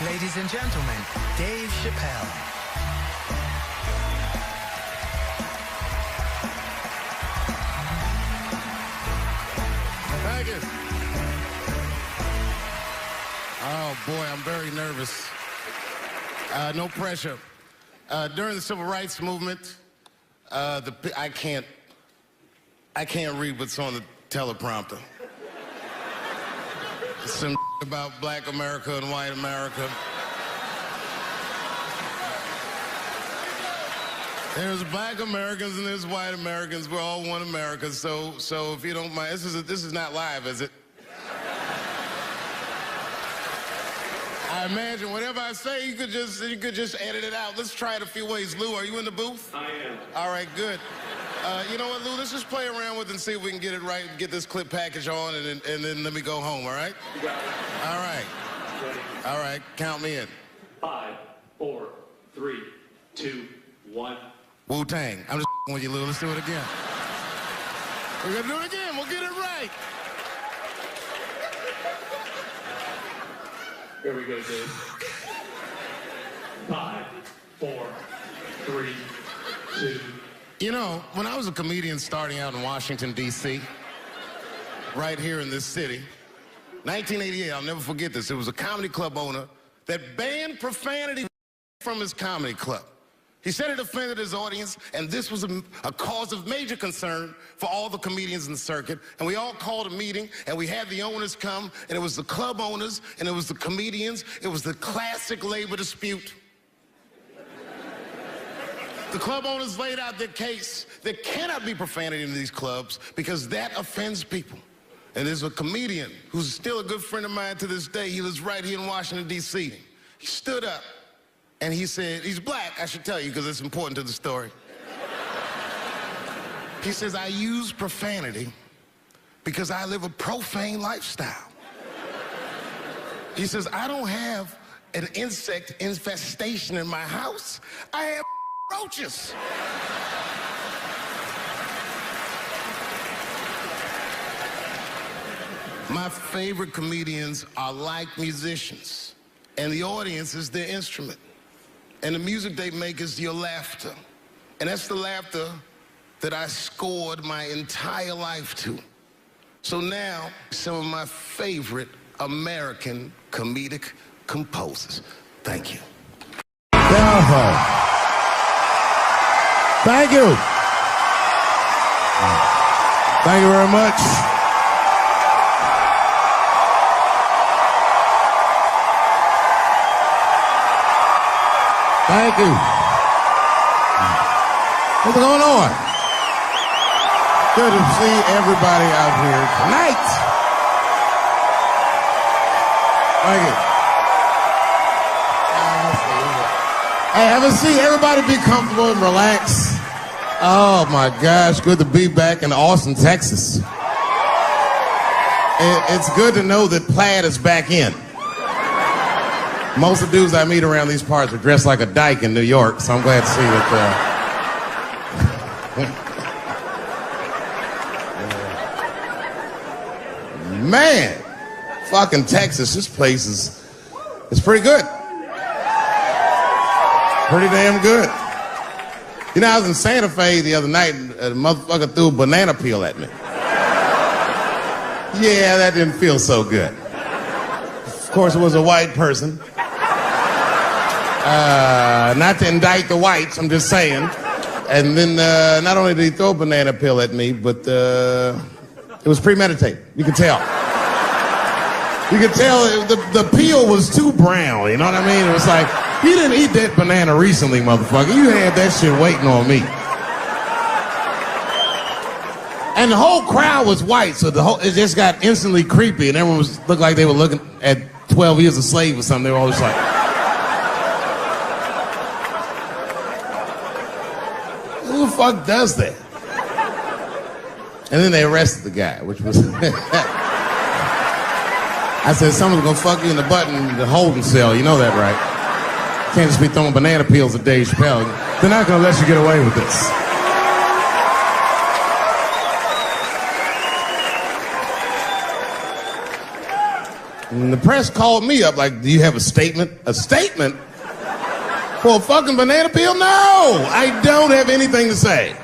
Ladies and gentlemen, Dave Chappelle. Thank you. Oh boy, I'm very nervous. No pressure. During the Civil Rights Movement, I can't read what's on the teleprompter. Some about black America and white America. There's black Americans and there's white Americans. We're all one America. So if you don't mind, this is not live, is it? I imagine whatever I say, you could just edit it out. Let's try it a few ways. Lou, are you in the booth? I am. All right, good. You know what, Lou? Let's just play around with it and see if we can get it right, get this clip package on, and then let me go home, all right? You got it. All right. Ready? All right, count me in. 5, 4, 3, 2, 1. Wu-Tang. I'm just with you, Lou. Let's do it again. We're gonna do it again. We'll get it right. Here we go, Dave. 5, 4, 3, 2. You know, when I was a comedian starting out in Washington, D.C., right here in this city, 1988, I'll never forget this. It was a comedy club owner that banned profanity from his comedy club. He said it offended his audience, and this was a cause of major concern for all the comedians in the circuit. And we all called a meeting, and we had the owners come, and it was the club owners, and it was the comedians. It was the classic labor dispute. The club owners laid out their case. There cannot be profanity in these clubs because that offends people. And there's a comedian who's still a good friend of mine to this day. He lives right here in Washington, D.C. He stood up and he said, he's black, I should tell you because it's important to the story. He says, I use profanity because I live a profane lifestyle. He says, I don't have an insect infestation in my house. I have roaches. My favorite comedians are like musicians, and the audience is their instrument. And the music they make is your laughter. And that's the laughter that I scored my entire life to. So now, some of my favorite American comedic composers. Thank you. Thank you. Thank you very much. Thank you. What's going on? Good to see everybody out here tonight. Thank you. Hey, have a seat. Everybody be comfortable and relax. Oh my gosh, good to be back in Austin, Texas. It's good to know that plaid is back in. Most of the dudes I meet around these parts are dressed like a dyke in New York, so I'm glad to see that. Man, fucking Texas, this place is pretty good. Pretty damn good. You know, I was in Santa Fe the other night, and a motherfucker threw a banana peel at me. Yeah, that didn't feel so good. Of course, it was a white person. Not to indict the whites, I'm just saying. And then not only did he throw a banana peel at me, but it was premeditated. You could tell. You could tell the peel was too brown, you know what I mean? It was like, you didn't eat that banana recently, motherfucker. You had that shit waiting on me. And the whole crowd was white, so it just got instantly creepy, and everyone looked like they were looking at 12 Years a Slave or something. They were all just like, who the fuck does that? And then they arrested the guy, which was... I said, someone's gonna fuck you in the butt in the holding cell. You know that, right? Can't just be throwing banana peels at Dave Chappelle. They're not gonna let you get away with this. And the press called me up like, do you have a statement? A statement? For a fucking banana peel? No, I don't have anything to say.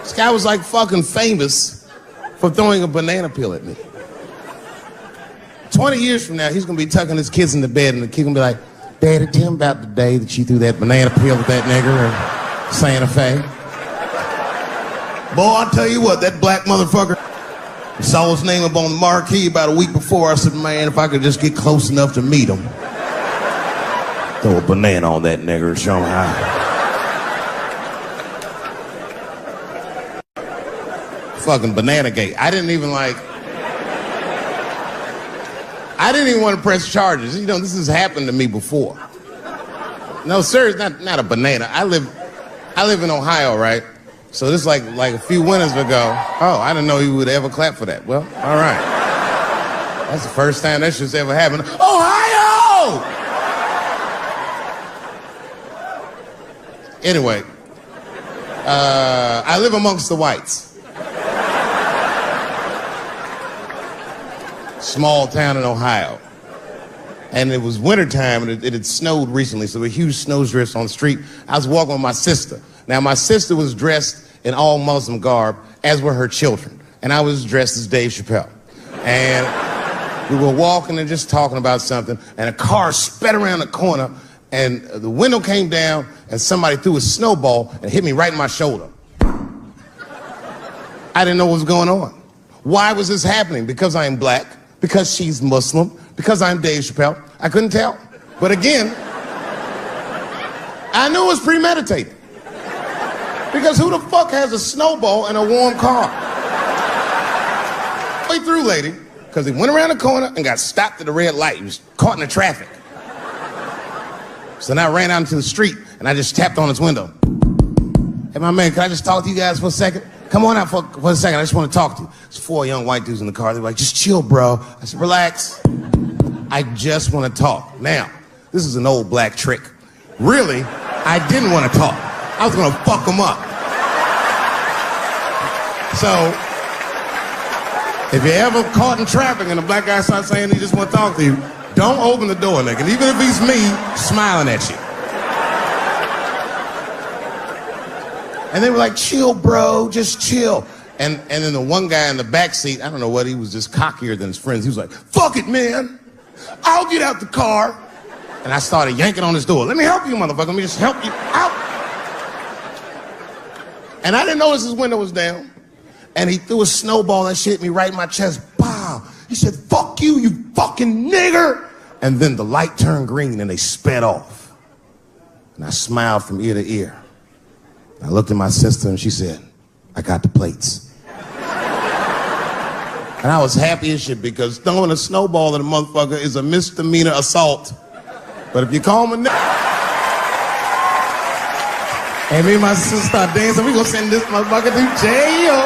This guy was like fucking famous for throwing a banana peel at me. 20 years from now, he's gonna be tucking his kids into bed and the kid gonna be like, Daddy, tell him about the day that you threw that banana peel at that nigger in Santa Fe. Boy, I'll tell you what, that black motherfucker saw his name up on the marquee about a week before. I said, man, if I could just get close enough to meet him, throw a banana on that nigger and show him how. Fucking banana gate. I didn't even want to press charges. You know, this has happened to me before. No, sir, it's not a banana. I live in Ohio, right? So this like a few winters ago. Oh, I didn't know you would ever clap for that. Well, all right. That's the first time that shit's ever happened. Ohio! Anyway, I live amongst the whites. Small town in Ohio. And it was wintertime, and it had snowed recently, so there were huge snowdrifts on the street. I was walking with my sister. Now, my sister was dressed in all Muslim garb, as were her children. And I was dressed as Dave Chappelle. And we were walking and just talking about something, and a car sped around the corner, and the window came down, and somebody threw a snowball and hit me right in my shoulder. I didn't know what was going on. Why was this happening? Because I am black, because she's Muslim, because I'm Dave Chappelle. I couldn't tell. But again, I knew it was premeditated. Because who the fuck has a snowball in a warm car? Way through, lady, because he went around the corner and got stopped at the red light. He was caught in the traffic. So then I ran out into the street and I just tapped on his window. Hey, my man, can I just talk to you guys for a second? Come on out for a second. I just want to talk to you. There's 4 young white dudes in the car. They were like, just chill, bro. I said, relax. I just want to talk. Now, this is an old black trick. Really, I didn't want to talk. I was going to fuck them up. So, if you're ever caught in traffic and a black guy starts saying he just want to talk to you, don't open the door, nigga. Even if he's me, smiling at you. And they were like, chill, bro, just chill. And then the one guy in the back seat, I don't know what, he was just cockier than his friends. He was like, fuck it, man. I'll get out the car. And I started yanking on his door. Let me help you, motherfucker. Let me just help you out. And I didn't notice his window was down. And he threw a snowball and shit hit me right in my chest. Pow. He said, fuck you, you fucking nigger. And then the light turned green and they sped off. And I smiled from ear to ear. I looked at my sister and she said, I got the plates. And I was happy as shit because throwing a snowball at a motherfucker is a misdemeanor assault. But if you call me and me and my sister start dancing, we gonna send this motherfucker to jail.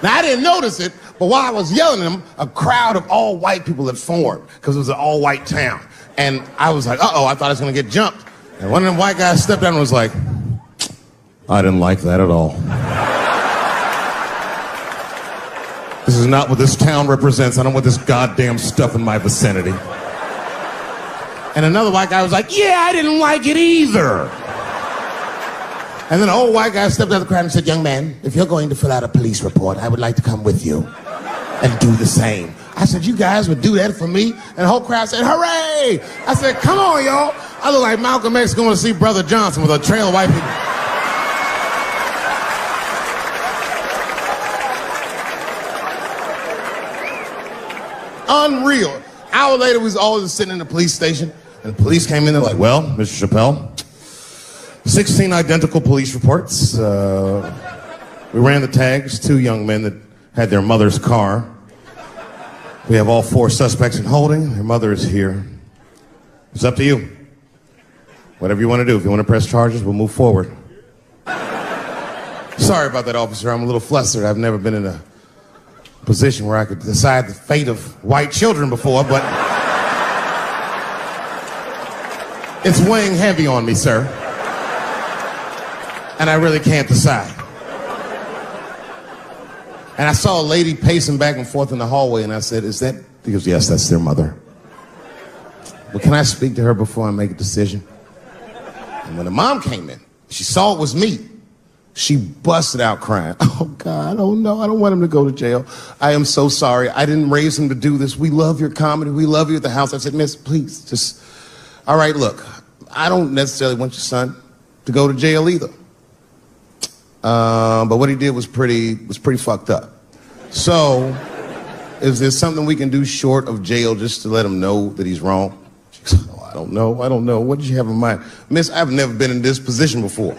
Now I didn't notice it, but while I was yelling at him, a crowd of all white people had formed because it was an all white town. And I was like, uh-oh, I thought I was gonna get jumped. And one of them white guys stepped down and was like, I didn't like that at all. This is not what this town represents. I don't want this goddamn stuff in my vicinity. And another white guy was like, yeah, I didn't like it either. And then an old white guy stepped out of the crowd and said, young man, if you're going to fill out a police report, I would like to come with you and do the same. I said, you guys would do that for me? And the whole crowd said, hooray! I said, come on, y'all. I look like Malcolm X going to see Brother Johnson with a trail of white people. Unreal. An hour later, we was all just sitting in the police station, and the police came in. They're like, well, Mr. Chappelle, 16 identical police reports. We ran the tags, 2 young men that had their mother's car. We have all 4 suspects in holding. Their mother is here. It's up to you. Whatever you want to do. If you want to press charges, we'll move forward. Sorry about that, officer. I'm a little flustered. I've never been in a position where I could decide the fate of white children before, but it's weighing heavy on me, sir. And I really can't decide. And I saw a lady pacing back and forth in the hallway, and I said, is that? He goes, yes, that's their mother. But can I speak to her before I make a decision? And when the mom came in, she saw it was me. She busted out crying. Oh, God, oh, no, I don't want him to go to jail. I am so sorry. I didn't raise him to do this. We love your comedy. We love you at the house. I said, miss, please, just, all right, look, I don't necessarily want your son to go to jail either. But what he did was pretty fucked up. So, is there something we can do short of jail just to let him know that he's wrong? She goes, oh, I don't know. What did you have in mind? Miss, I've never been in this position before.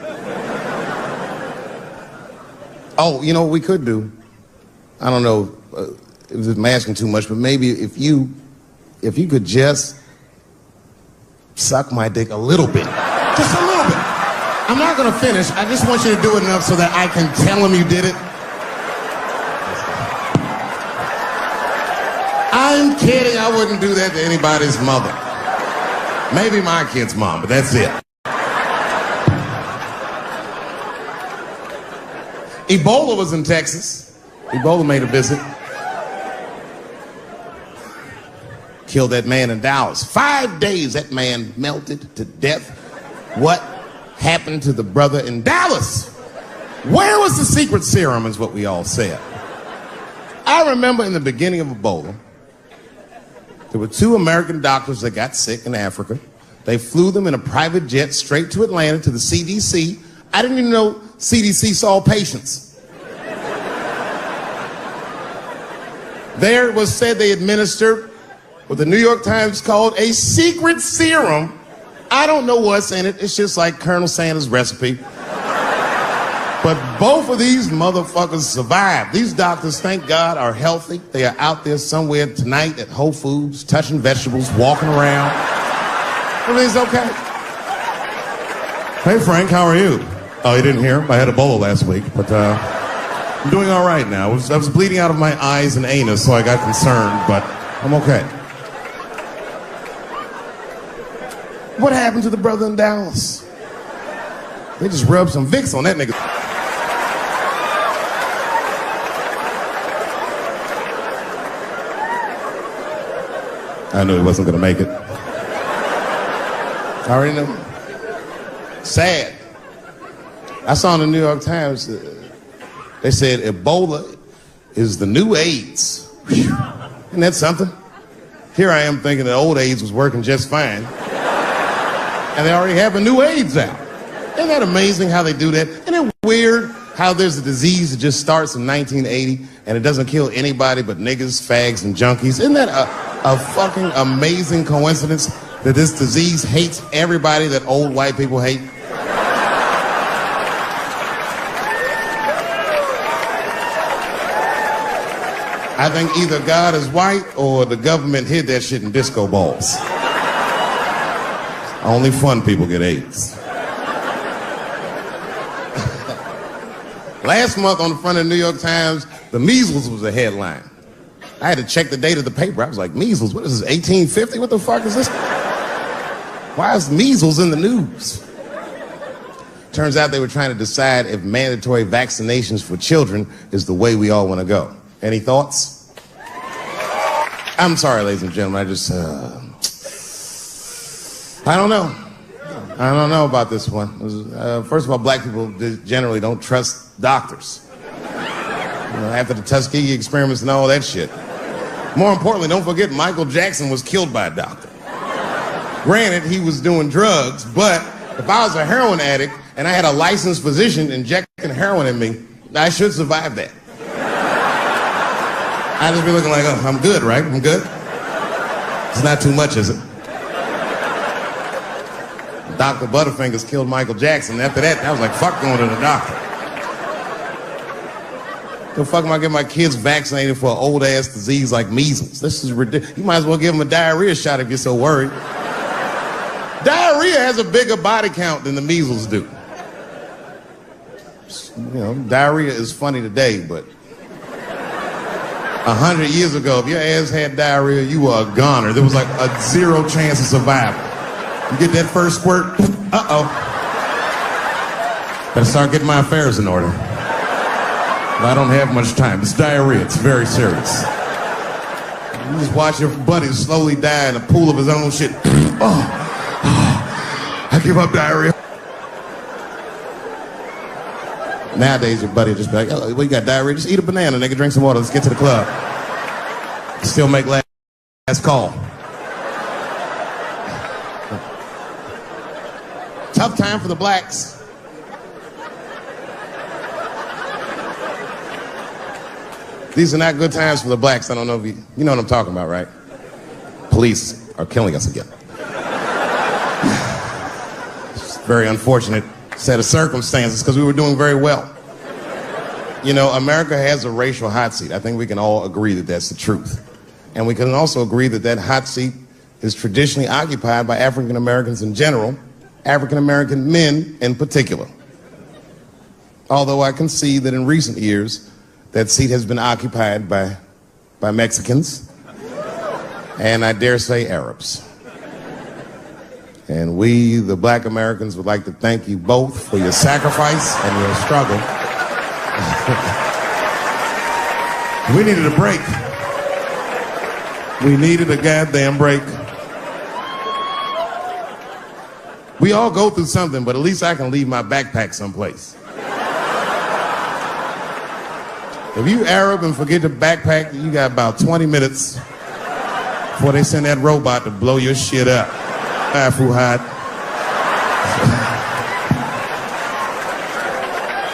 Oh, you know what we could do? I don't know if I'm asking too much, but maybe if you could just suck my dick a little bit. Just a little bit. I'm not gonna finish. I just want you to do it enough so that I can tell him you did it. I'm kidding. I wouldn't do that to anybody's mother. Maybe my kid's mom, but that's it. Ebola was in Texas. Ebola made a visit. Killed that man in Dallas. 5 days that man melted to death. What happened to the brother in Dallas? Where was the secret serum is what we all said. I remember in the beginning of Ebola, there were 2 American doctors that got sick in Africa. They flew them in a private jet straight to Atlanta to the CDC. I didn't even know CDC saw patients. There it was said they administered what the New York Times called a secret serum. I don't know what's in it. It's just like Colonel Sanders' recipe. But both of these motherfuckers survived. These doctors, thank God, are healthy. They are out there somewhere tonight at Whole Foods, touching vegetables, walking around. Everything's okay. Hey, Frank, how are you? Oh, you didn't hear? I had Ebola last week, but I'm doing all right now. I was bleeding out of my eyes and anus, so I got concerned, but I'm okay. What happened to the brother in Dallas? They just rubbed some Vicks on that nigga. I knew he wasn't gonna make it. I already knew. Sad. I saw in the New York Times, they said Ebola is the new AIDS. Whew. Isn't that something? Here I am thinking that old AIDS was working just fine. And they already have a new AIDS out. Isn't that amazing how they do that? Isn't it weird how there's a disease that just starts in 1980 and it doesn't kill anybody but niggas, fags, and junkies? Isn't that a fucking amazing coincidence that this disease hates everybody that old white people hate? I think either God is white or the government hid that shit in disco balls. Only fun people get AIDS. Last month on the front of the New York Times, the measles was a headline. I had to check the date of the paper. I was like, measles, what is this, 1850? What the fuck is this? Why is measles in the news? Turns out they were trying to decide if mandatory vaccinations for children is the way we all want to go. Any thoughts? I'm sorry, ladies and gentlemen, I don't know. I don't know about this one. First of all, black people generally don't trust doctors. After the Tuskegee experiments and all that shit. More importantly, don't forget Michael Jackson was killed by a doctor. Granted, he was doing drugs, but if I was a heroin addict and I had a licensed physician injecting heroin in me, I should survive that. I'd just be looking like, oh, I'm good, right? I'm good? It's not too much, is it? Dr. Butterfingers killed Michael Jackson. After that, I was like, fuck going to the doctor. The fuck am I getting my kids vaccinated for an old-ass disease like measles? This is ridiculous. You might as well give them a diarrhea shot if you're so worried. Diarrhea has a bigger body count than the measles do. You know, diarrhea is funny today, but 100 years ago, if your ass had diarrhea, you were a goner. There was like a 0 chance of survival. You get that first squirt, uh-oh. Better start getting my affairs in order. I don't have much time. It's diarrhea. It's very serious. You just watch your buddy slowly die in a pool of his own shit. I give up diarrhea. Nowadays, your buddy just be like, oh, well, you got diarrhea? Just eat a banana, nigga, drink some water. Let's get to the club. Still make last call. Tough time for the blacks. These are not good times for the blacks. I don't know if you know what I'm talking about, right? Police are killing us again. It's a very unfortunate set of circumstances because we were doing very well. You know, America has a racial hot seat. I think we can all agree that that's the truth. And we can also agree that that hot seat is traditionally occupied by African Americans in general, African American men in particular. Although I can see that in recent years, that seat has been occupied by Mexicans, and I dare say Arabs. And we, the black Americans, would like to thank you both for your sacrifice and your struggle. We needed a break. We needed a goddamn break. We all go through something, but at least I can leave my backpack someplace. If you Arab and forget your backpack, you got about 20 minutes before they send that robot to blow your shit up. Fuhad.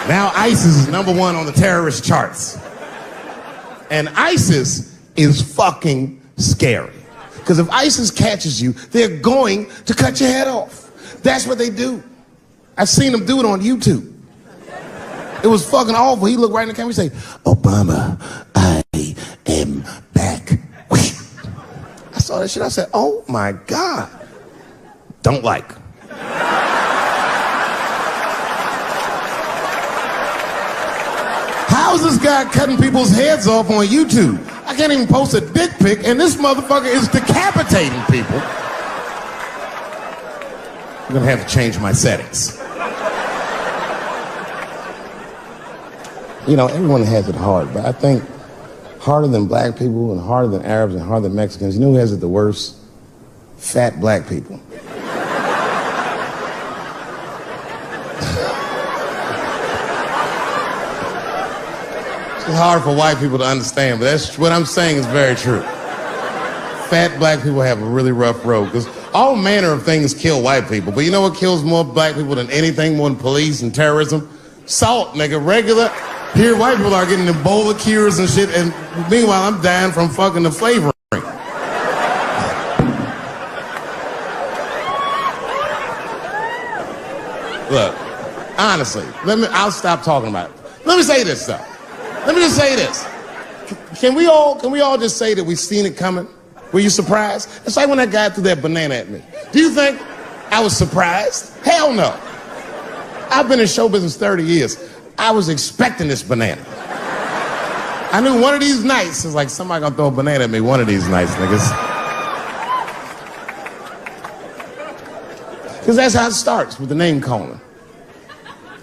Now ISIS is #1 on the terrorist charts. And ISIS is fucking scary. Because if ISIS catches you, they're going to cut your head off. That's what they do. I've seen them do it on YouTube. It was fucking awful. He looked right in the camera and say, Obama, I am back. I saw that shit. I said, oh my God. Don't like. How is this guy cutting people's heads off on YouTube? I can't even post a dick pic, and this motherfucker is decapitating people. I'm gonna have to change my settings. You know, everyone has it hard, but I think harder than black people and harder than Arabs and harder than Mexicans, you know who has it the worst? Fat black people. It's hard for white people to understand, but that's what I'm saying is very true. Fat black people have a really rough road because all manner of things kill white people, but you know what kills more black people than anything, more than police and terrorism? Salt, nigga, regular. Here, white people are getting Ebola cures and shit, and meanwhile, I'm dying from fucking the flavoring. Look, honestly, I'll stop talking about it. Let me say this, though. Let me just say this. Can we all just say that we've seen it coming? Were you surprised? It's like when that guy threw that banana at me. Do you think I was surprised? Hell no. I've been in show business 30 years. I was expecting this banana. I knew one of these nights, it's like somebody gonna throw a banana at me one of these nights, niggas. Because that's how it starts, with the name calling.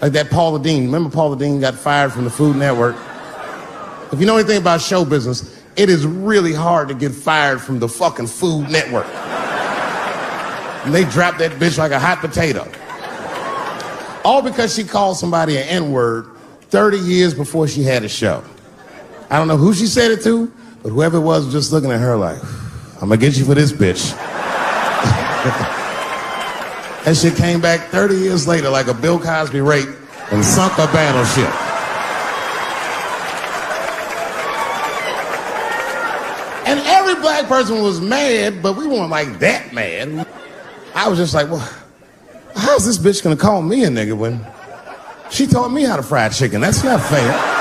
Like that Paula Deen. Remember Paula Deen got fired from the Food Network? If you know anything about show business, it is really hard to get fired from the fucking Food Network. And they dropped that bitch like a hot potato. All because she called somebody an N-word 30 years before she had a show. I don't know who she said it to, but whoever it was just looking at her like, I'm gonna get you for this bitch. That shit came back 30 years later like a Bill Cosby rape and sunk a battleship. And every black person was mad, but we weren't like that mad. I was just like, well, how's this bitch gonna call me a nigga when she taught me how to fry chicken? That's not fair.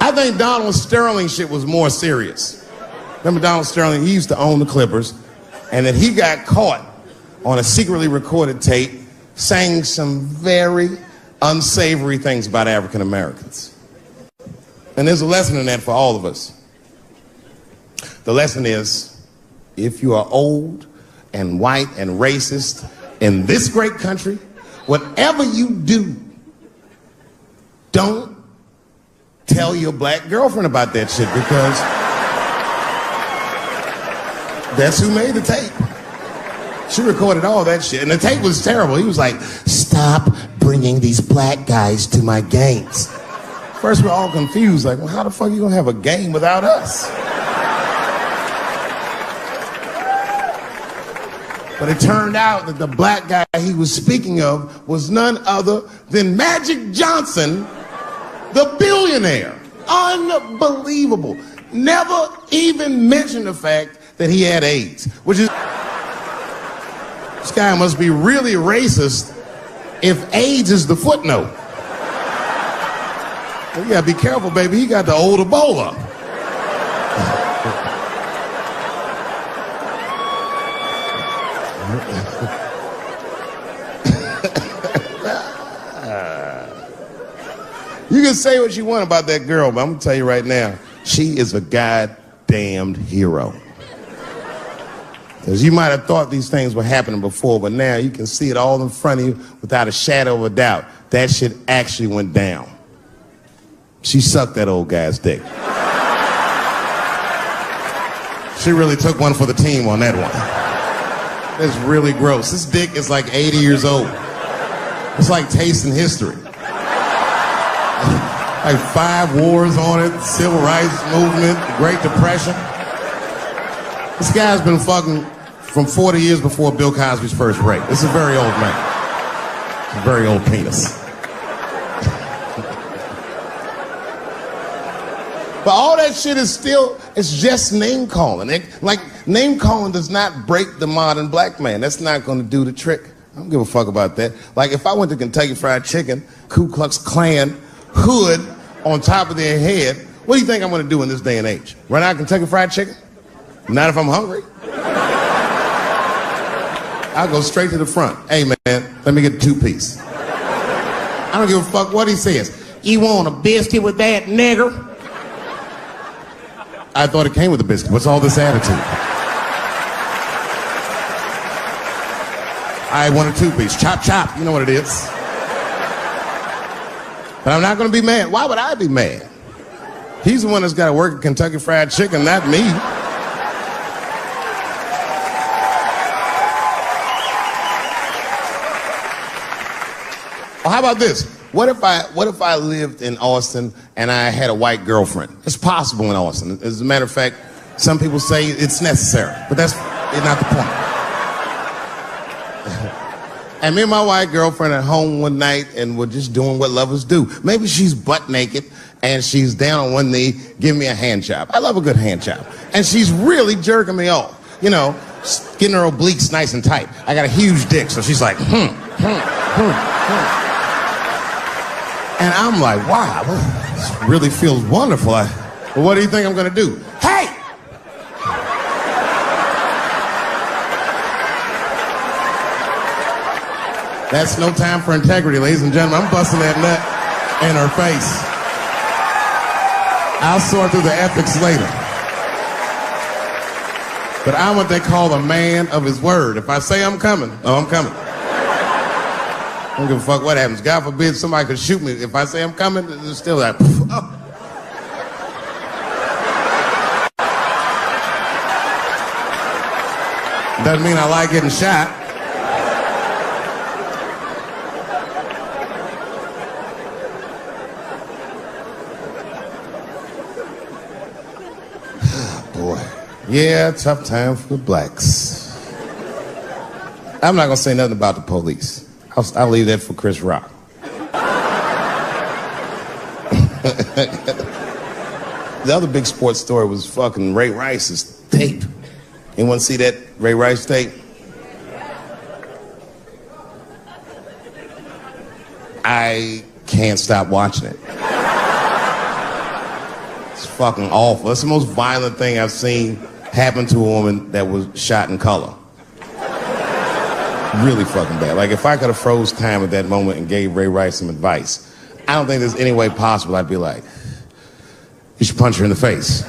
I think Donald Sterling shit was more serious. Remember Donald Sterling? He used to own the Clippers, and that he got caught on a secretly recorded tape saying some very unsavory things about African Americans. And there's a lesson in that for all of us. The lesson is, if you are old and white and racist in this great country, whatever you do, don't tell your black girlfriend about that shit, because that's who made the tape. She recorded all that shit, and the tape was terrible. He was like, "Stop bringing these black guys to my games." First, we're all confused, like, well, how the fuck are you gonna have a game without us? But it turned out that the black guy he was speaking of was none other than Magic Johnson, the billionaire. Unbelievable. Never even mentioned the fact that he had AIDS, which is... This guy must be really racist if AIDS is the footnote. Well, you gotta be careful, baby. He got the old Ebola. You can say what you want about that girl, but I'm gonna tell you right now, she is a goddamned hero. Because you might have thought these things were happening before, but now you can see it all in front of you without a shadow of a doubt. That shit actually went down. She sucked that old guy's dick. She really took one for the team on that one. That's really gross. This dick is like 80 years old. It's like tasting history. Like 5 wars on it, Civil Rights Movement, Great Depression. This guy's been fucking from 40 years before Bill Cosby's first rape. This is a very old man. It's a very old penis. But all that shit is still, it's just name calling. Like, name calling does not break the modern black man. That's not gonna do the trick. I don't give a fuck about that. Like, if I went to Kentucky Fried Chicken, Ku Klux Klan, hood on top of their head, what do you think I'm gonna do in this day and age? Run out Kentucky Fried Chicken? Not if I'm hungry. I'll go straight to the front. Hey, man, let me get a 2-piece. I don't give a fuck what he says. You want a biscuit with that, nigger? I thought it came with a biscuit. What's all this attitude? I want a 2-piece. Chop, chop. You know what it is. But I'm not going to be mad. Why would I be mad? He's the one that's got to work at Kentucky Fried Chicken, not me. Well, how about this? What if I lived in Austin and I had a white girlfriend? It's possible in Austin. As a matter of fact, some people say it's necessary, but that's not the point. And me and my white girlfriend at home one night, and we're just doing what lovers do. Maybe she's butt naked and she's down on one knee giving me a hand job. I love a good hand job. And she's really jerking me off. You know, getting her obliques nice and tight. I got a huge dick, so she's like, And I'm like, wow, this really feels wonderful. Well, what do you think I'm gonna do? Hey! That's no time for integrity, ladies and gentlemen. I'm busting that nut in her face. I'll sort through the ethics later. But I'm what they call a man of his word. If I say I'm coming, I'm coming. I don't give a fuck what happens. God forbid somebody could shoot me. If I say I'm coming, it's still like, oh. Doesn't mean I like getting shot. Boy. Yeah, tough time for the blacks. I'm not gonna say nothing about the police. I'll leave that for Chris Rock. The other big sports story was fucking Ray Rice's tape. Anyone see that Ray Rice tape? I can't stop watching it. It's fucking awful. It's the most violent thing I've seen happen to a woman that was shot in color. Really fucking bad. Like, if I could have froze time at that moment and gave Ray Rice some advice, I don't think there's any way possible I'd be like, you should punch her in the face.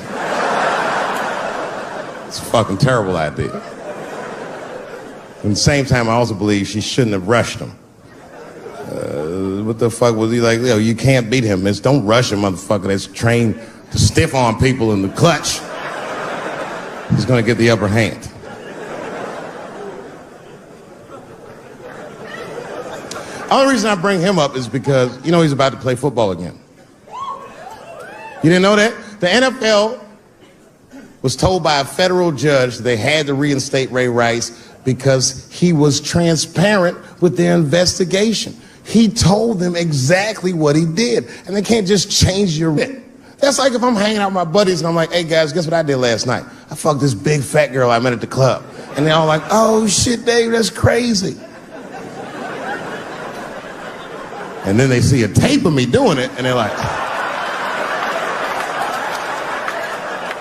It's a fucking terrible idea. At the same time, I also believe she shouldn't have rushed him. What the fuck was he like? Yo, you can't beat him. It's don't rush a motherfucker that's trained to stiff arm people in the clutch. He's gonna get the upper hand. Only reason I bring him up is because, you know, he's about to play football again. You didn't know that? The NFL was told by a federal judge they had to reinstate Ray Rice because he was transparent with their investigation. He told them exactly what he did, and they can't just change your writ. That's like if I'm hanging out with my buddies and I'm like, hey guys, guess what I did last night? I fucked this big fat girl I met at the club. And they're all like, oh shit, Dave, that's crazy. And then they see a tape of me doing it, and they're like,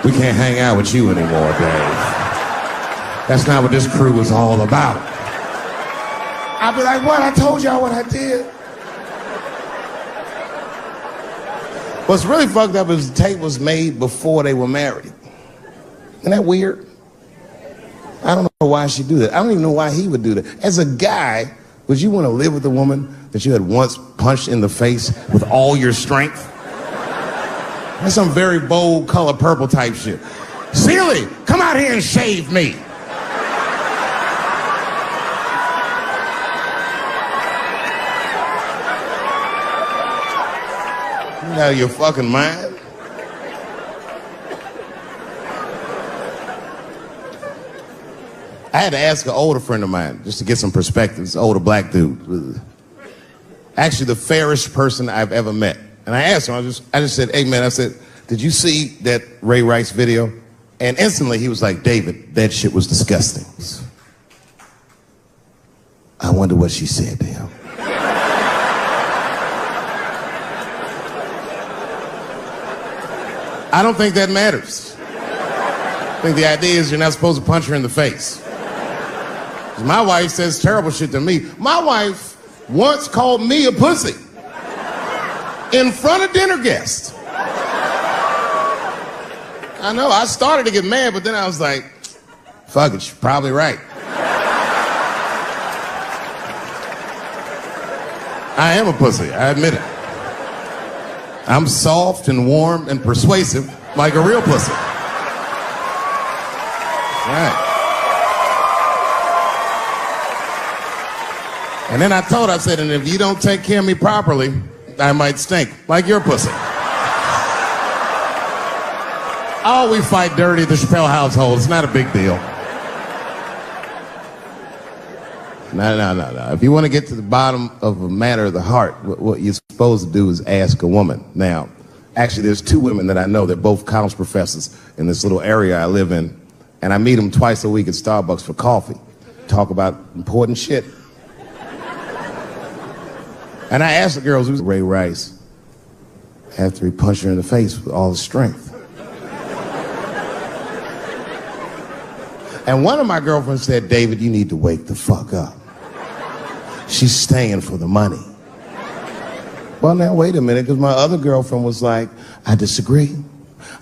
we can't hang out with you anymore, Dave. That's not what this crew was all about. I'll be like, what? I told y'all what I did. What's really fucked up is the tape was made before they were married. Isn't that weird? I don't know why she'd do that. I don't even know why he would do that. As a guy, would you want to live with a woman that you had once punched in the face with all your strength? That's some very bold color purple type shit. Sealy, come out here and shave me. You out of your fucking mind? I had to ask an older friend of mine just to get some perspective. This older black dude. Actually, the fairest person I've ever met. And I asked him, I just said, hey man, I said, did you see that Ray Rice video? And instantly he was like, David, that shit was disgusting. I wonder what she said to him. I don't think that matters. I think the idea is you're not supposed to punch her in the face. My wife says terrible shit to me. My wife once called me a pussy in front of dinner guests. I know, I started to get mad, but then I was like, fuck it, she's probably right. I am a pussy, I admit it. I'm soft and warm and persuasive like a real pussy. Right. And then I told her, I said, and if you don't take care of me properly, I might stink like your pussy. Oh, we fight dirty at the Chappelle household. It's not a big deal. No. If you want to get to the bottom of a matter of the heart, what you're supposed to do is ask a woman. Now, actually, there's two women that I know. They're both college professors in this little area I live in. And I meet them twice a week at Starbucks for coffee. Talk about important shit. And I asked the girls, who's Ray Rice? After he punched her in the face with all his strength. And one of my girlfriends said, David, you need to wake the fuck up. She's staying for the money. Well, now, wait a minute, because my other girlfriend was like, I disagree.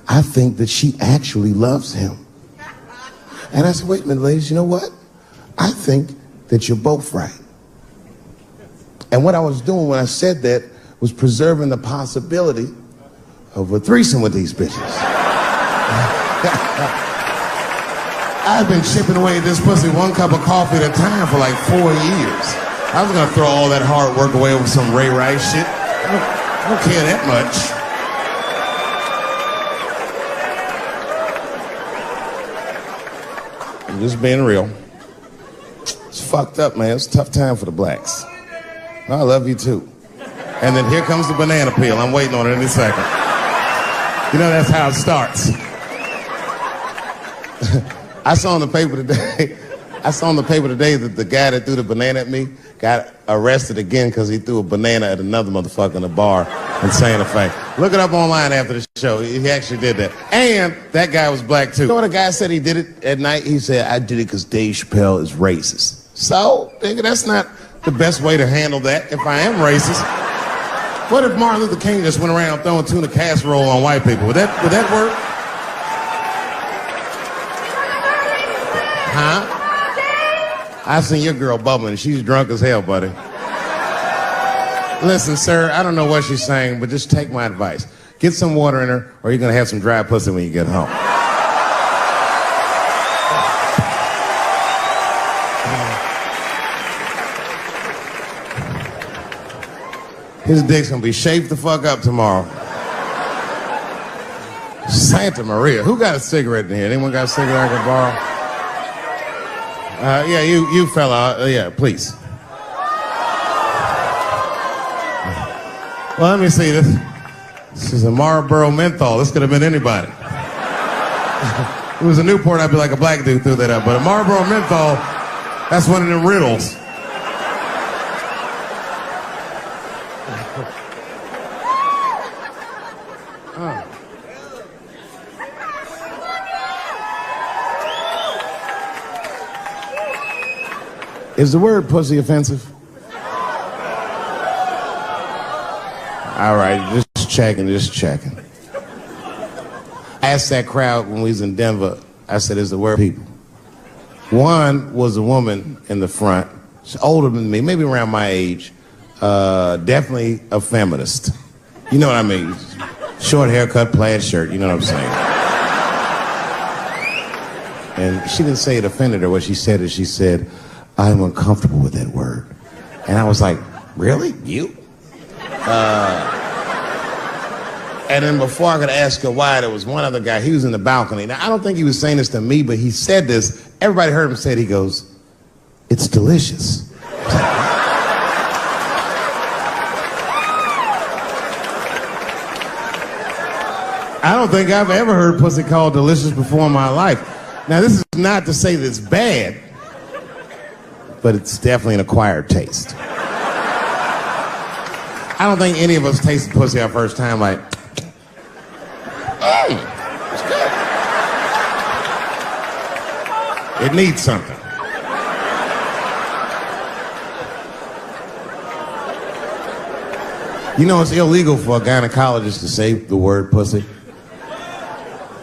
I think that she actually loves him. And I said, wait a minute, ladies, you know what? I think that you're both right. And what I was doing when I said that was preserving the possibility of a threesome with these bitches. I've been chipping away at this pussy one cup of coffee at a time for like 4 years. I was gonna throw all that hard work away over some Ray Rice shit. I don't care that much. I'm just being real. It's fucked up, man. It's a tough time for the blacks. I love you too. And then here comes the banana peel. I'm waiting on it any second. You know, that's how it starts. I saw in the paper today that the guy that threw the banana at me got arrested again because he threw a banana at another motherfucker in a bar in Santa Fe. Look it up online after the show. He actually did that. And that guy was black too. You know what a guy said he did it at night? He said, I did it because Dave Chappelle is racist. So, nigga, that's not the best way to handle that if I am racist. What if Martin Luther King just went around throwing tuna casserole on white people? Would that work? Huh? I seen your girl bubbling. She's drunk as hell, buddy. Listen, sir, I don't know what she's saying, but just take my advice. Get some water in her, or you're going to have some dry pussy when you get home. His dick's going to be shaped the fuck up tomorrow. Santa Maria. Who got a cigarette in here? Anyone got a cigarette I can borrow? Yeah, you fella. Yeah, please. Well, let me see this. This is a Marlboro menthol. This could have been anybody. If it was a Newport, I'd be like a black dude threw that up. But a Marlboro menthol, that's one of them riddles. Is the word pussy offensive? All right, just checking. I asked that crowd when we was in Denver, I said, is the word people? One was a woman in the front. She's older than me, maybe around my age. Definitely a feminist. You know what I mean? Short haircut, plaid shirt, you know what I'm saying? And she didn't say it offended her. What she said is she said, I'm uncomfortable with that word. And I was like, really? You? And then before I could ask her why, there was one other guy. He was in the balcony. Now, I don't think he was saying this to me, but he said this. Everybody heard him say it. He goes, it's delicious. I don't think I've ever heard pussy called delicious before in my life. Now, this is not to say that it's bad, but it's definitely an acquired taste. I don't think any of us tasted pussy our first time like, oh, it's good. It needs something. You know, it's illegal for a gynecologist to say the word pussy.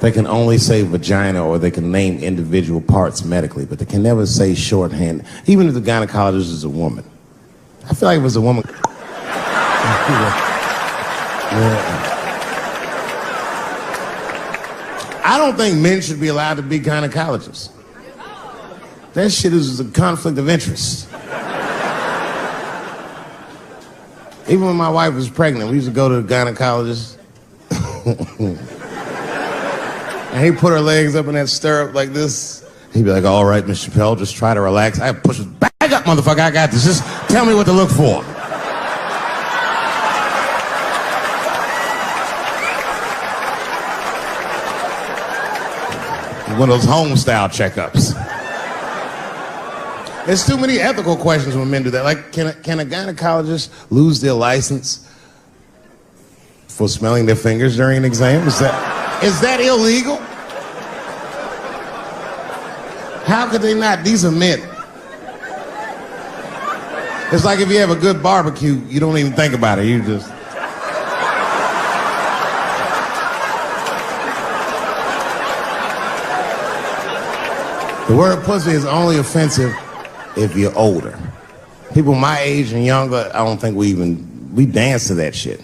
They can only say vagina, or they can name individual parts medically, but they can never say shorthand, even if the gynecologist is a woman. I feel like if it was a woman. I don't think men should be allowed to be gynecologists. That shit is a conflict of interest. Even when my wife was pregnant, we used to go to the gynecologist. And he'd put her legs up in that stirrup like this. He'd be like, all right, Miss Chappelle, just try to relax. I push her back up, motherfucker, I got this. Just tell me what to look for. One of those home-style checkups. There's too many ethical questions when men do that. Like, can a gynecologist lose their license for smelling their fingers during an exam? Is that illegal? How could they not? These are men. It's like if you have a good barbecue, you don't even think about it. You just... The word pussy is only offensive if you're older. People my age and younger, I don't think we dance to that shit.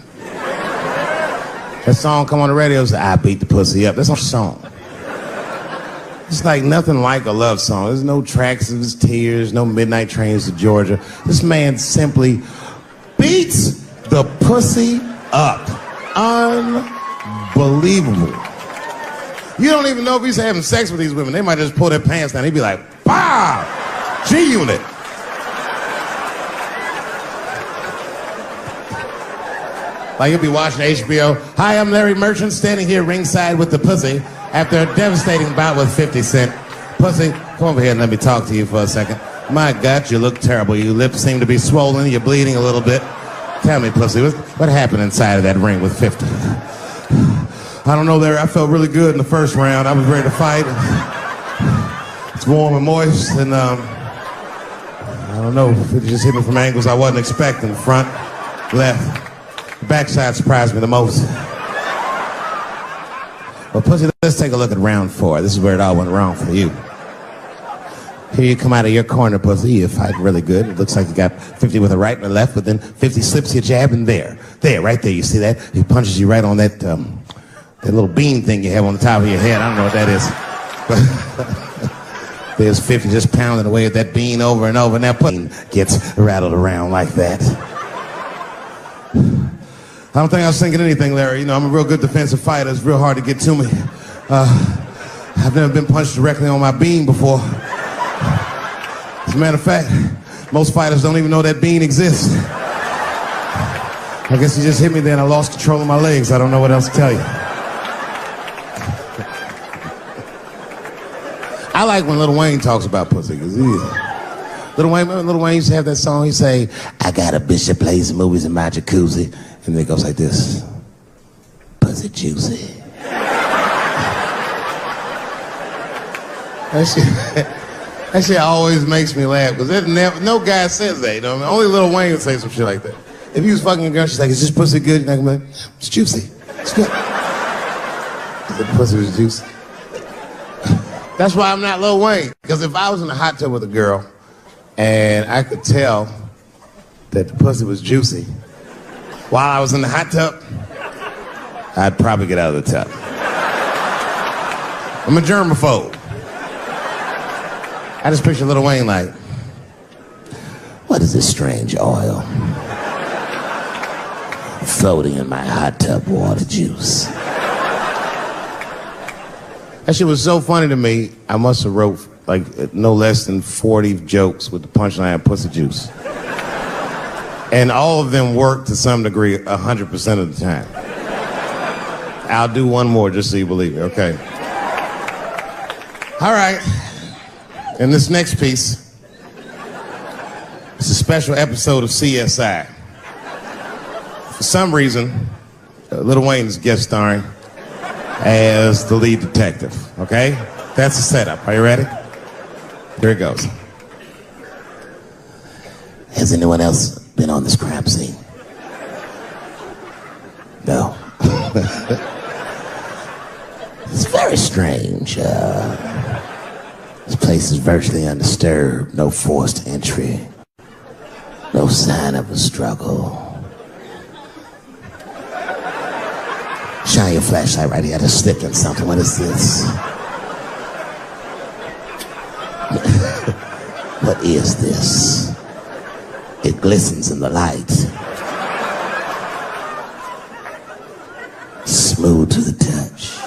That song come on the radio, say, I beat the pussy up. That's not a song. It's like nothing like a love song. There's no tracks of his tears, no midnight trains to Georgia. This man simply beats the pussy up. Unbelievable. You don't even know if he's having sex with these women. They might just pull their pants down. He'd be like, bah! G-Unit. Like you'll be watching HBO. Hi, I'm Larry Merchant, standing here ringside with the pussy after a devastating bout with 50 Cent. Pussy, come over here and let me talk to you for a second. My God, you look terrible. Your lips seem to be swollen. You're bleeding a little bit. Tell me, pussy, what happened inside of that ring with 50? I don't know, Larry. I felt really good in the first round. I was ready to fight. It's warm and moist, and I don't know. It just hit me from angles I wasn't expecting. Front, left. Backside surprised me the most. Well, pussy, let's take a look at round 4. This is where it all went wrong for you. Here you come out of your corner, pussy. You fight really good. It looks like you got 50 with a right and a left, but then 50 slips your jab and there, right there. You see that? He punches you right on that that little bean thing you have on the top of your head. I don't know what that is. There's 50 just pounding away at that bean over and over, and that pussy gets rattled around like that. I don't think I was thinking anything, Larry. You know, I'm a real good defensive fighter. It's real hard to get to me. I've never been punched directly on my bean before. As a matter of fact, most fighters don't even know that bean exists. I guess he just hit me there and I lost control of my legs. I don't know what else to tell you. I like when Lil Wayne talks about pussy. Lil Wayne used to have that song. He'd say, I got a bitch that plays the movies in my jacuzzi. And then it goes like this. Pussy juicy. That shit always makes me laugh, because no guy says that, you know what I mean? Only Lil Wayne would say some shit like that. If he was fucking a girl, she's like, is this pussy good? And I'm like, it's juicy. It's good. The pussy was juicy. That's why I'm not Lil Wayne, because if I was in a hot tub with a girl and I could tell that the pussy was juicy while I was in the hot tub, I'd probably get out of the tub. I'm a germaphobe. I just picture Lil Wayne like, what is this strange oil floating in my hot tub water juice? That shit was so funny to me, I must have wrote like no less than 40 jokes with the punchline pussy juice. And all of them work to some degree 100% of the time. I'll do one more just so you believe me, okay? All right. And this next piece, it's a special episode of CSI. For some reason, Lil Wayne is guest starring as the lead detective, okay? That's the setup. Are you ready? Here it goes. Has anyone else been on this crime scene? No. It's very strange. This place is virtually undisturbed, no forced entry, no sign of a struggle. Shine your flashlight right here. I just slipped on something. What is this? What is this? It glistens in the light. Smooth to the touch.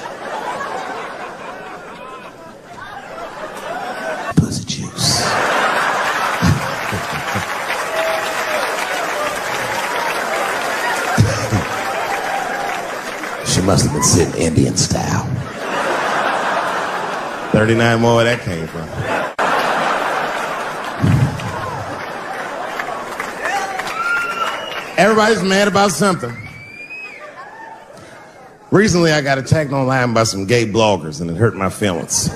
Pussy juice. She must have been sitting Indian style. 39 more where that came from. Everybody's mad about something. Recently, I got attacked online by some gay bloggers, and it hurt my feelings.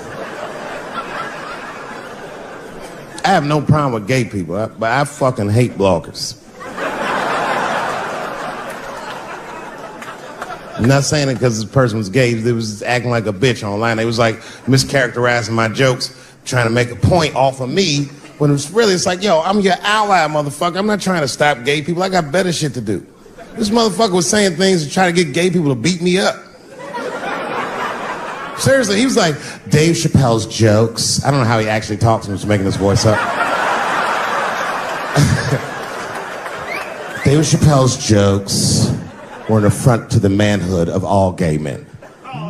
I have no problem with gay people, but I fucking hate bloggers. I'm not saying it because this person was gay. They was acting like a bitch online. They was like mischaracterizing my jokes, trying to make a point off of me, when it's like, yo, I'm your ally, motherfucker. I'm not trying to stop gay people. I got better shit to do. This motherfucker was saying things to try to get gay people to beat me up. Seriously, he was like, Dave Chappelle's jokes. I don't know how he actually talks. He was making his voice up. Dave Chappelle's jokes were an affront to the manhood of all gay men.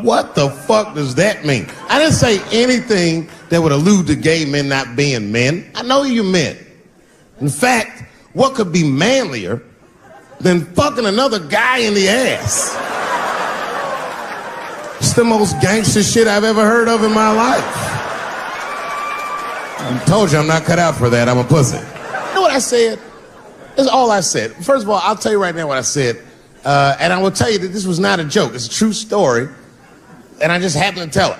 What the fuck does that mean? I didn't say anything that would allude to gay men not being men. I know you men. In fact, what could be manlier than fucking another guy in the ass? It's the most gangster shit I've ever heard of in my life. I told you I'm not cut out for that. I'm a pussy. You know what I said? That's all I said. First of all, I'll tell you right now what I said. And I will tell you that this was not a joke. It's a true story. And I just happened to tell it.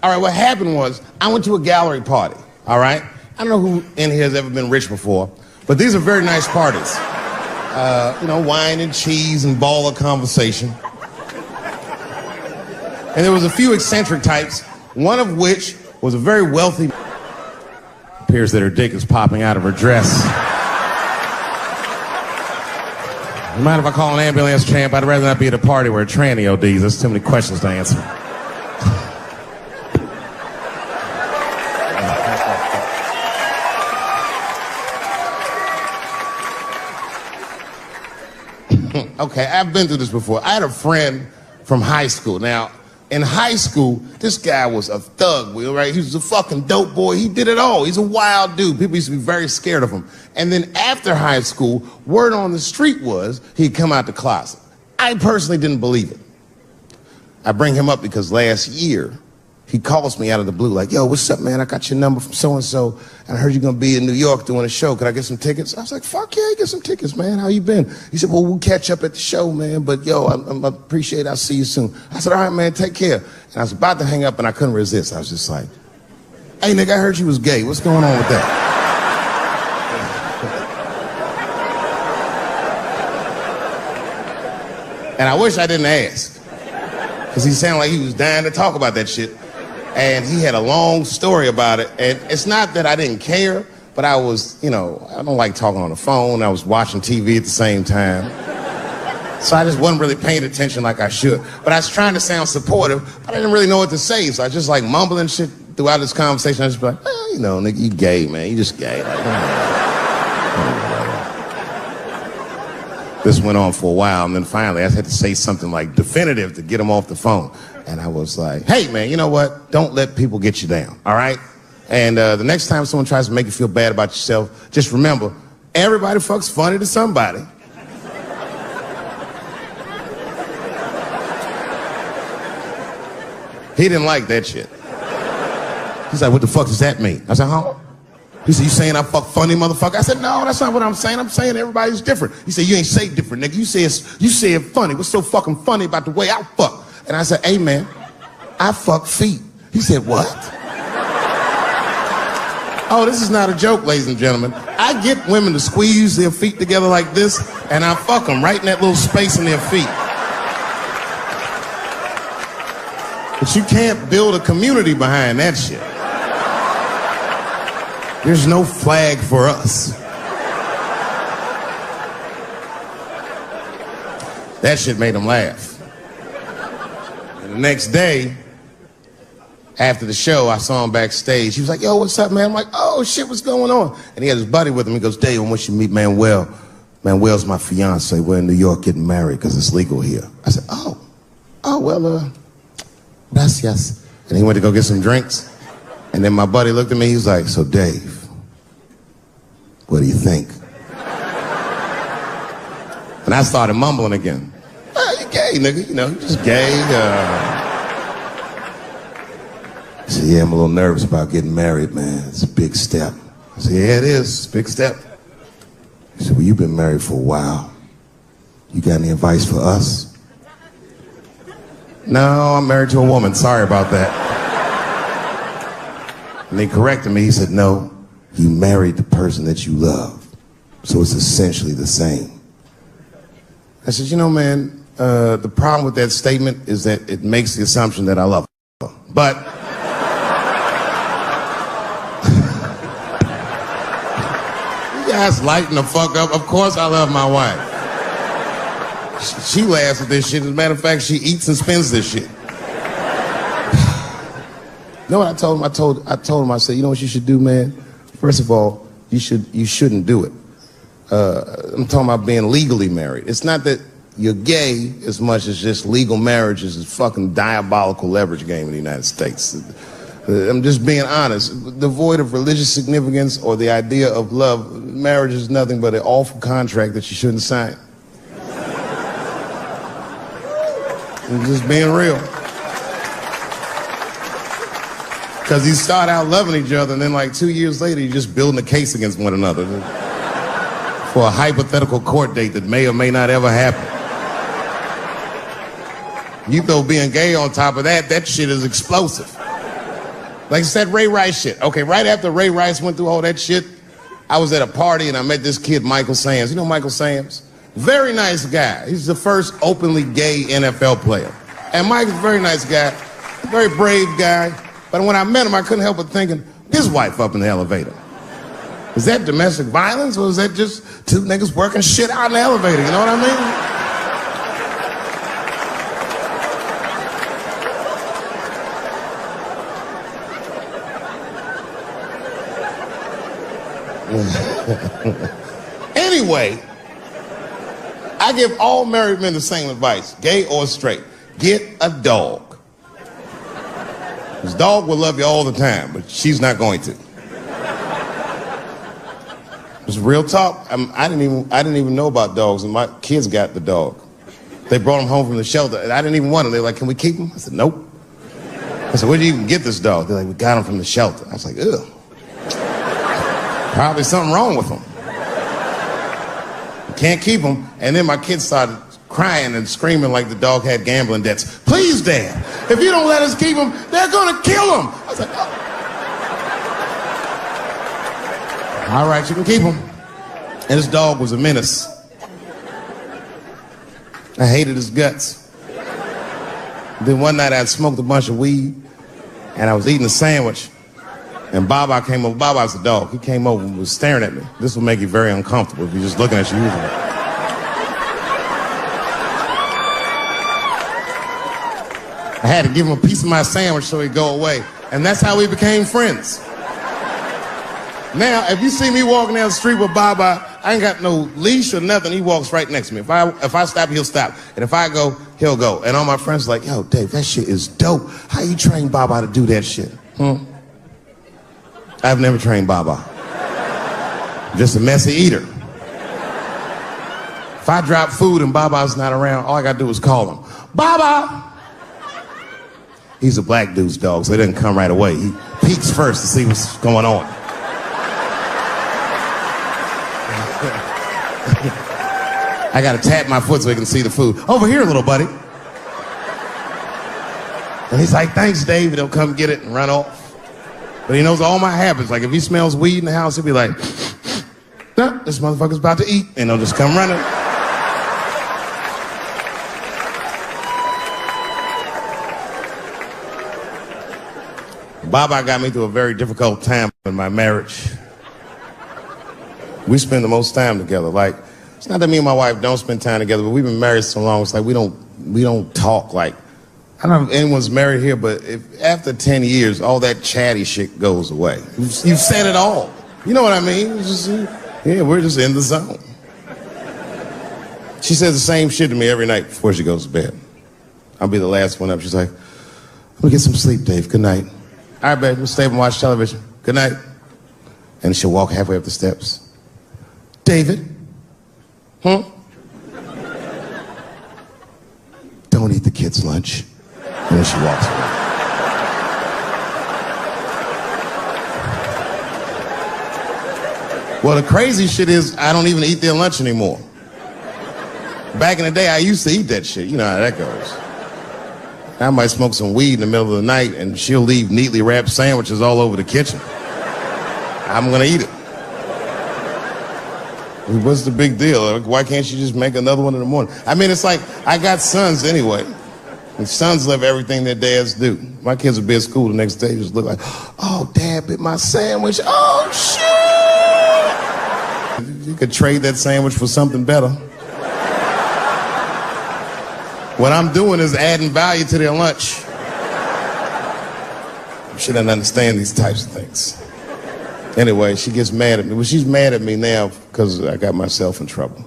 All right, what happened was I went to a gallery party, all right? I don't know who in here has ever been rich before, but these are very nice parties. You know, wine and cheese and ball of conversation. And there was a few eccentric types, one of which was a very wealthy. appears that her dick is popping out of her dress. You mind if I call an ambulance, champ? I'd rather not be at a party where a tranny ODs. There's too many questions to answer. Okay, I've been through this before. I had a friend from high school. Now, in high school, this guy was a thug, Will, right? He was a fucking dope boy. He did it all. He's a wild dude. People used to be very scared of him. And then after high school, word on the street was he'd come out the closet. I personally didn't believe it. I bring him up because last year, he calls me out of the blue like, yo, what's up, man? I got your number from so-and-so, and I heard you're going to be in New York doing a show. Could I get some tickets? I was like, fuck yeah, get some tickets, man. How you been? He said, well, we'll catch up at the show, man, but yo, I appreciate it. I'll see you soon. I said, all right, man, take care. And I was about to hang up, and I couldn't resist. I was just like, hey, nigga, I heard you was gay. What's going on with that? And I wish I didn't ask, because he sounded like he was dying to talk about that shit. And he had a long story about it. And it's not that I didn't care, but I was, I don't like talking on the phone. I was watching TV at the same time. So I just wasn't really paying attention like I should. But I was trying to sound supportive, but I didn't really know what to say. So I just like mumbling shit throughout this conversation. I just be like, nigga, you gay, man. You just gay. This went on for a while, and then finally I had to say something like definitive to get him off the phone. And I was like, hey, man, you know what? Don't let people get you down, all right? And the next time someone tries to make you feel bad about yourself, just remember, everybody fucks funny to somebody. He didn't like that shit. He's like, what the fuck does that mean? I said, huh? He said, you saying I fuck funny, motherfucker? I said, no, that's not what I'm saying. I'm saying everybody's different. He said, you ain't say different, nigga. You said funny. What's so fucking funny about the way I fuck? And I said, hey, man, I fuck feet. He said, what? Oh, this is not a joke, ladies and gentlemen. I get women to squeeze their feet together like this, and I fuck them right in that little space in their feet. But you can't build a community behind that shit. There's no flag for us. That shit made him laugh. And the next day, after the show, I saw him backstage. He was like, yo, what's up, man? I'm like, oh, shit, what's going on? And he had his buddy with him. He goes, Dave, I want you to meet Manuel. Manuel's my fiance. We're in New York getting married because it's legal here. I said, well, gracias. And he went to go get some drinks. And then my buddy looked at me. He was like, so, Dave, what do you think? And I started mumbling again. You gay, nigga. You just gay. He said, yeah, I'm a little nervous about getting married, man. It's a big step. I said, yeah, it is. It's a big step. He said, well, you've been married for a while. You got any advice for us? No, I'm married to a woman. Sorry about that. And they corrected me. He said, no, you married the person that you love. So it's essentially the same. I said, man, the problem with that statement is that it makes the assumption that I love her. But you guys lighten the fuck up. Of course I love my wife. She laughs at this shit. As a matter of fact, she eats and spends this shit. You know what I told him? I told him, I said, you know what you should do, man? First of all, you shouldn't do it. I'm talking about being legally married. It's not that you're gay as much as just legal marriage is a fucking diabolical leverage game in the United States. I'm just being honest. Devoid of religious significance or the idea of love, marriage is nothing but an awful contract that you shouldn't sign. I'm just being real. Because you start out loving each other, and then like 2 years later, you're just building a case against one another for a hypothetical court date that may or may not ever happen. You throw being gay on top of that, that shit is explosive. Like I said, Ray Rice shit. Okay, right after Ray Rice went through all that shit, I was at a party and I met this kid, Michael Samms. You know Michael Samms? Very nice guy. He's the first openly gay NFL player. And Mike's a very nice guy, very brave guy. But when I met him, I couldn't help but thinking, his wife up in the elevator. Is that domestic violence or is that just two niggas working shit out in the elevator? You know what I mean? Anyway, I give all married men the same advice, gay or straight. Get a dog. This dog will love you all the time, but she's not going to. It's real talk. I didn't even know about dogs, and my kids got the dog. They brought him home from the shelter, and I didn't even want him. They were like, "Can we keep him?" I said, "Nope." I said, "Where'd you even get this dog?" They're like, "We got him from the shelter." I was like, "Ugh. Probably something wrong with him. Can't keep him." And then my kids started crying and screaming like the dog had gambling debts. "Please, Dad, if you don't let us keep him, they're gonna kill him." I was like, "Oh. All right, you can keep him." And this dog was a menace. I hated his guts. Then one night I had smoked a bunch of weed and I was eating a sandwich. And Baba came over. Baba's the dog. He came over and was staring at me. This will make you very uncomfortable if you're just looking at you usually. I had to give him a piece of my sandwich so he'd go away. And that's how we became friends. Now, if you see me walking down the street with Baba, I ain't got no leash or nothing. He walks right next to me. If I stop, he'll stop. And if I go, he'll go. And all my friends are like, "Yo, Dave, that shit is dope. How you train Baba to do that shit?" I've never trained Baba. Just a messy eater. If I drop food and Baba's not around, all I gotta do is call him. "Baba!" He's a black dude's dog, so he doesn't come right away. He peeks first to see what's going on. I gotta tap my foot so he can see the food. "Over here, little buddy." And he's like, "Thanks, Dave." He'll come get it and run off. But he knows all my habits. Like if he smells weed in the house, he'll be like, "Nah, this motherfucker's about to eat." And he'll just come running. Baba got me through a very difficult time in my marriage. We spend the most time together. Like, it's not that me and my wife don't spend time together, but we've been married so long, it's like we don't talk. Like, I don't know if anyone's married here, but if after 10 years, all that chatty shit goes away. You've said it all. You know what I mean? It's just, yeah, we're just in the zone. She says the same shit to me every night before she goes to bed. I'll be the last one up. She's like, "I'm gonna get some sleep, Dave. Good night." "All right, babe, we'll stay up and watch television. Good night." And she'll walk halfway up the steps. "David? Don't eat the kids' lunch." And then she walks away. Well, the crazy shit is I don't even eat their lunch anymore. Back in the day, I used to eat that shit. You know how that goes. I might smoke some weed in the middle of the night and she'll leave neatly wrapped sandwiches all over the kitchen. I'm gonna eat it. What's the big deal? Why can't you just make another one in the morning? I mean, it's like, I got sons anyway. And sons love everything their dads do. My kids will be at school the next day, just look like, "Oh, Dad bit my sandwich. Oh, shit!" You could trade that sandwich for something better. What I'm doing is adding value to their lunch. She doesn't understand these types of things. Anyway, she gets mad at me. Well, she's mad at me now because I got myself in trouble.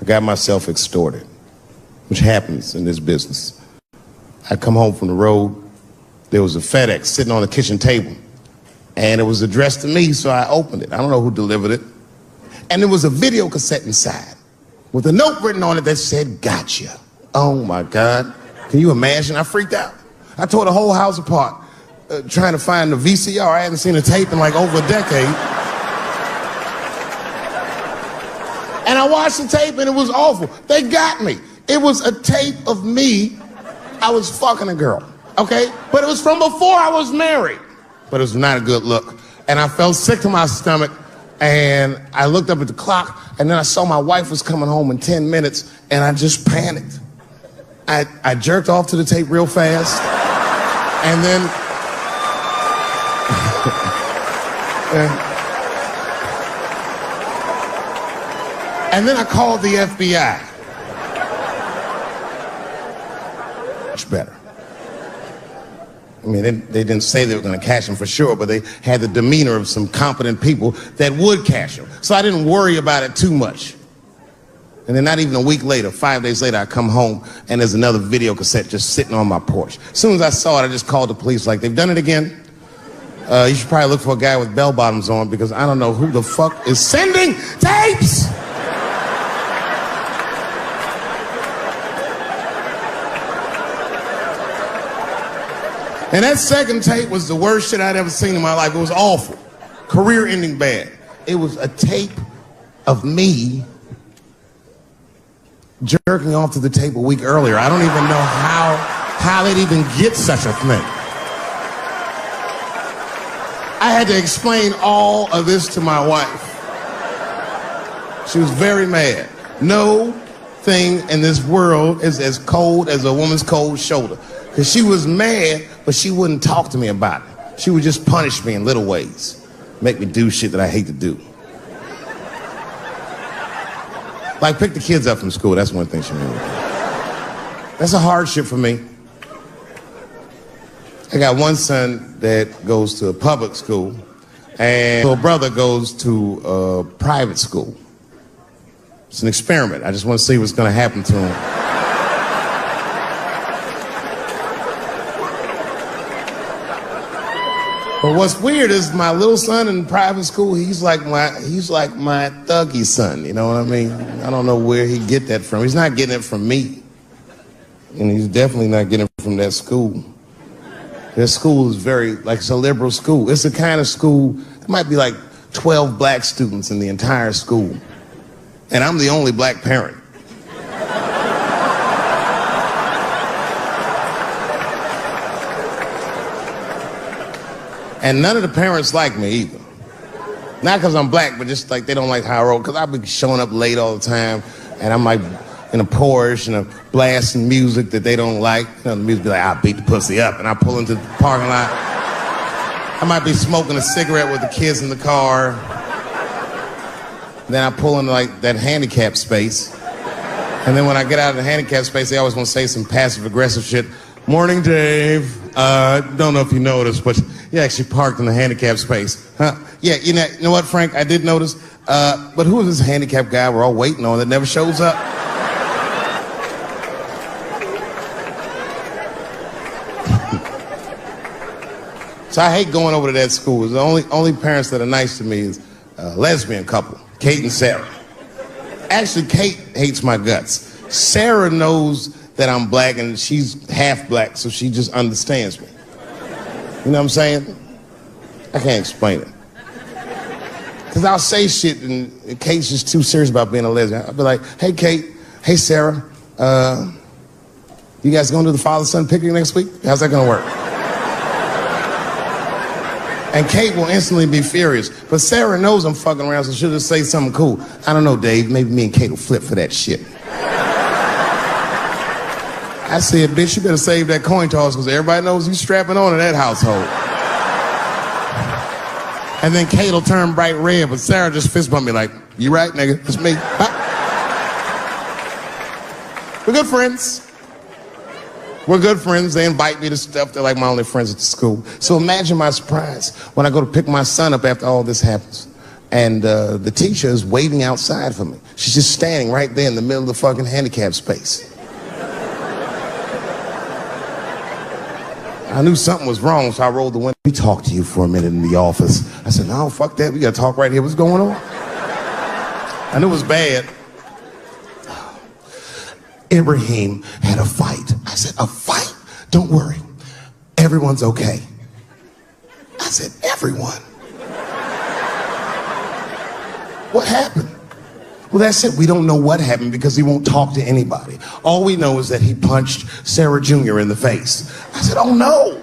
I got myself extorted, which happens in this business. I come home from the road. There was a FedEx sitting on the kitchen table, and it was addressed to me, so I opened it. I don't know who delivered it. And there was a video cassette inside with a note written on it that said, "Gotcha." Oh, my God. Can you imagine? I freaked out. I tore the whole house apart trying to find the VCR. I hadn't seen a tape in like over a decade. And I watched the tape, and it was awful. They got me. It was a tape of me. I was fucking a girl, okay? But it was from before I was married. But it was not a good look. And I felt sick to my stomach, and I looked up at the clock, and then I saw my wife was coming home in 10 minutes, and I just panicked. I jerked off to the tape real fast, and then And then I called the FBI. Much better. I mean, they didn't say they were going to catch him for sure, but they had the demeanor of some competent people that would catch him. So I didn't worry about it too much. And then not even a week later, 5 days later, I come home and there's another video cassette just sitting on my porch. As soon as I saw it, I just called the police like, they've done it again. You should probably look for a guy with bell bottoms on because I don't know who the fuck is sending tapes. And that second tape was the worst shit I'd ever seen in my life. It was awful. Career-ending bad. It was a tape of me jerking off to the tape a week earlier. I don't even know how they'd even get such a thing. I had to explain all of this to my wife. She was very mad. No thing in this world is as cold as a woman's cold shoulder. Because she was mad, but she wouldn't talk to me about it. She would just punish me in little ways. Make me do shit that I hate to do. Like pick the kids up from school. That's one thing she made me do. That's a hardship for me. I got one son that goes to a public school, and little brother goes to a private school. It's an experiment. I just want to see what's going to happen to him. But what's weird is my little son in private school, he's like my thuggy son, you know what I mean? I don't know where he get that from. He's not getting it from me. And he's definitely not getting it from that school. That school is it's a liberal school. It's the kind of school, there might be like 12 black students in the entire school. And I'm the only black parent. And none of the parents like me either. Not because I'm black, but just like they don't like how I roll. Because I be showing up late all the time, and I'm like in a Porsche and a blasting music that they don't like. You know, the music be like, I'll beat the pussy up. And I pull into the parking lot. I might be smoking a cigarette with the kids in the car. Then I pull into like that handicap space. And then when I get out of the handicap space, they always want to say some passive-aggressive shit. Morning, Dave. Don't know if you noticed, but you actually parked in the handicap space. Huh? Yeah, you know what, Frank? I did notice. But who is this handicapped guy we're all waiting on that never shows up? So I hate going over to that school. The only parents that are nice to me is a lesbian couple, Kate and Sarah. Actually, Kate hates my guts. Sarah knows that I'm black and she's half black, so she just understands me. You know what I'm saying? I can't explain it. Because I'll say shit and Kate's just too serious about being a lesbian. I'll be like, hey, Kate, hey, Sarah, you guys going to do the father-son picnic next week? How's that going to work? And Kate will instantly be furious. But Sarah knows I'm fucking around, so she'll just say something cool. I don't know, Dave, maybe me and Kate will flip for that shit. I said, bitch, you better save that coin toss because everybody knows you strapping on in that household. And then Kate will turn bright red, but Sarah just fist bump me like, you right, nigga? It's me. We're good friends. We're good friends. They invite me to stuff. They're like my only friends at the school. So imagine my surprise when I go to pick my son up after all this happens. And the teacher is waiting outside for me. She's just standing right there in the middle of the fucking handicap space. I knew something was wrong, so I rolled the window. We talked to you for a minute in the office. I said, no, fuck that. We got to talk right here. What's going on? I knew it was bad. Ibrahim had a fight. I said, a fight? Don't worry. Everyone's okay. I said, everyone? What happened? Well, that's it. We don't know what happened because he won't talk to anybody. All we know is that he punched Sarah Jr. in the face. I said, oh no.